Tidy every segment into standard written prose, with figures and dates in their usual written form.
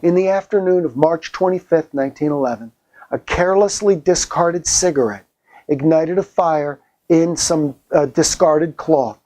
In the afternoon of March 25, 1911, a carelessly discarded cigarette ignited a fire in some discarded cloth.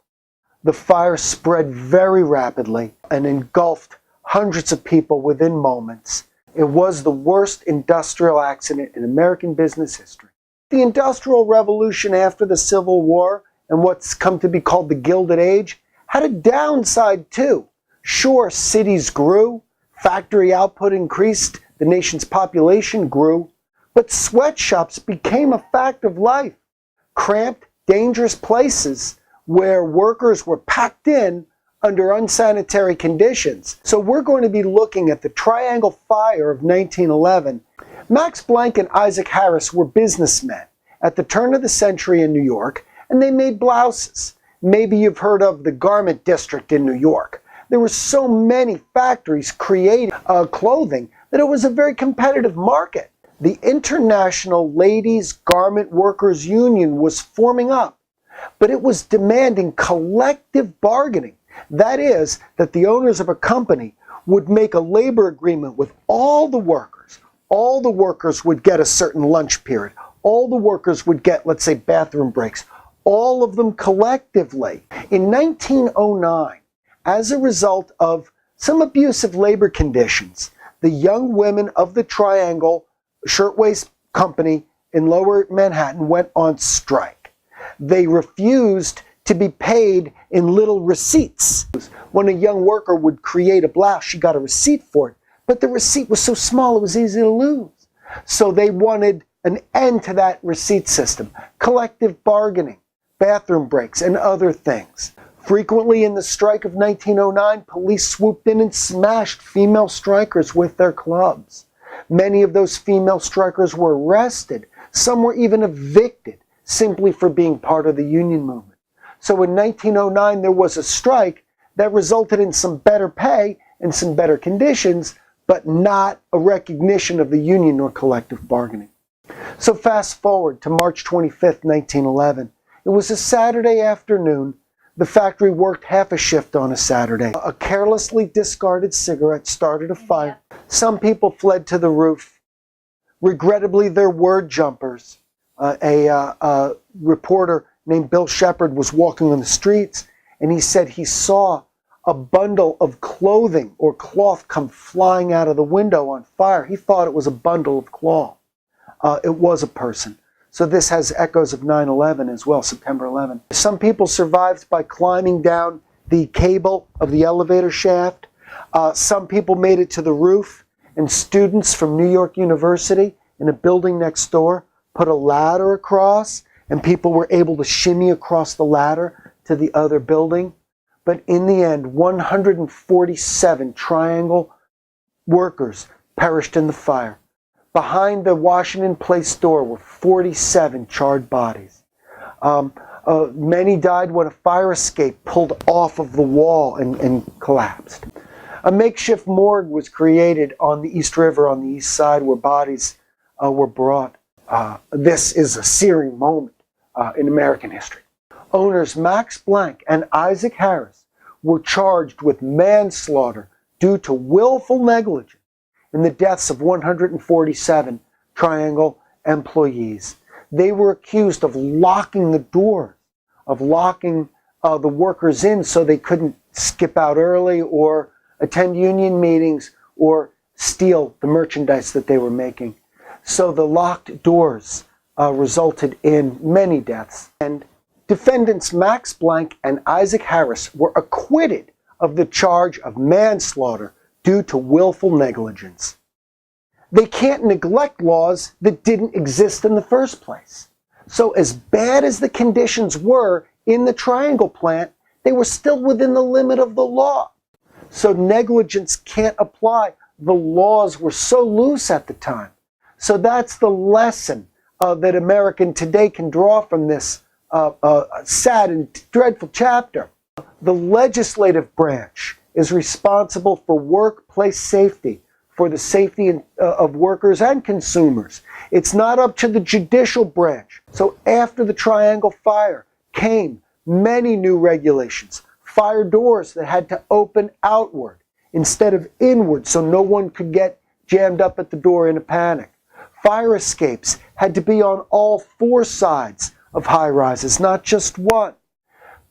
The fire spread very rapidly and engulfed hundreds of people within moments. It was the worst industrial accident in American business history. The Industrial Revolution after the Civil War and what's come to be called the Gilded Age had a downside too. Sure, cities grew, factory output increased, the nation's population grew, but sweatshops became a fact of life. Cramped, dangerous places where workers were packed in under unsanitary conditions. So we're going to be looking at the Triangle Fire of 1911. Max Planck and Isaac Harris were businessmen at the turn of the century in New York, and they made blouses. Maybe you've heard of the garment district in New York. There were so many factories creating clothing that it was a very competitive market. The International Ladies Garment Workers Union was forming up, but it was demanding collective bargaining. That is, that the owners of a company would make a labor agreement with all the workers. All the workers would get a certain lunch period. All the workers would get, let's say, bathroom breaks. All of them collectively. In 1909, as a result of some abusive labor conditions, the young women of the Triangle Shirtwaist Company in Lower Manhattan went on strike. They refused to be paid in little receipts. When a young worker would create a blouse, she got a receipt for it, but the receipt was so small it was easy to lose. So they wanted an end to that receipt system, collective bargaining, bathroom breaks, and other things. Frequently in the strike of 1909, police swooped in and smashed female strikers with their clubs. Many of those female strikers were arrested. Some were even evicted simply for being part of the union movement. So in 1909, there was a strike that resulted in some better pay and some better conditions, but not a recognition of the union or collective bargaining. So fast forward to March 25th, 1911. It was a Saturday afternoon. The factory worked half a shift on a Saturday. A carelessly discarded cigarette started a fire. Some people fled to the roof. Regrettably, there were jumpers. A reporter named Bill Shepard was walking on the streets, and he said he saw a bundle of clothing or cloth come flying out of the window on fire. He thought it was a bundle of cloth. It was a person. So this has echoes of 9/11 as well, September 11. Some people survived by climbing down the cable of the elevator shaft. Some people made it to the roof, and students from New York University in a building next door put a ladder across, and people were able to shimmy across the ladder to the other building. But in the end, 147 Triangle workers perished in the fire. Behind the Washington Place store were 47 charred bodies. Many died when a fire escape pulled off of the wall and collapsed. A makeshift morgue was created on the East River on the east side where bodies were brought. This is a searing moment in American history. Owners Max Planck and Isaac Harris were charged with manslaughter due to willful negligence in the deaths of 147 Triangle employees. They were accused of locking the doors, of locking the workers in so they couldn't skip out early or attend union meetings or steal the merchandise that they were making. So the locked doors resulted in many deaths. And defendants Max Planck and Isaac Harris were acquitted of the charge of manslaughter due to willful negligence. They can't neglect laws that didn't exist in the first place. So as bad as the conditions were in the Triangle plant, they were still within the limit of the law. So negligence can't apply. The laws were so loose at the time. So that's the lesson that American today can draw from this sad and dreadful chapter. The legislative branch is responsible for workplace safety, for the safety of workers and consumers. It's not up to the judicial branch. So after the Triangle Fire came many new regulations, fire doors that had to open outward. instead of inward so no one could get jammed up at the door in a panic. Fire escapes had to be on all four sides of high-rises, not just one.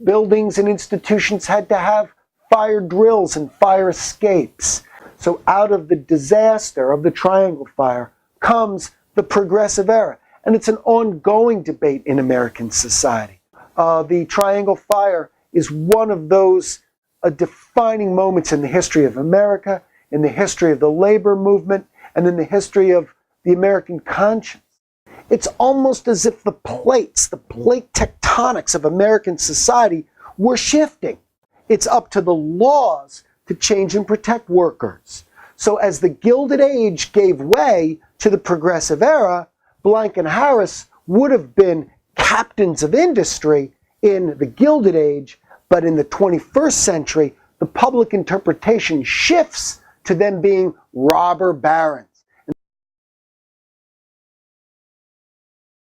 Buildings and institutions had to have fire drills and fire escapes. So out of the disaster of the Triangle Fire comes the Progressive Era. And it's an ongoing debate in American society. The Triangle Fire is one of those defining moments in the history of America, in the history of the labor movement, and in the history of the American conscience. It's almost as if the plate tectonics of American society were shifting. It's up to the laws to change and protect workers. So as the Gilded Age gave way to the Progressive Era, Blank and Harris would have been captains of industry in the Gilded Age, but in the 21st century, the public interpretation shifts to them being robber barons.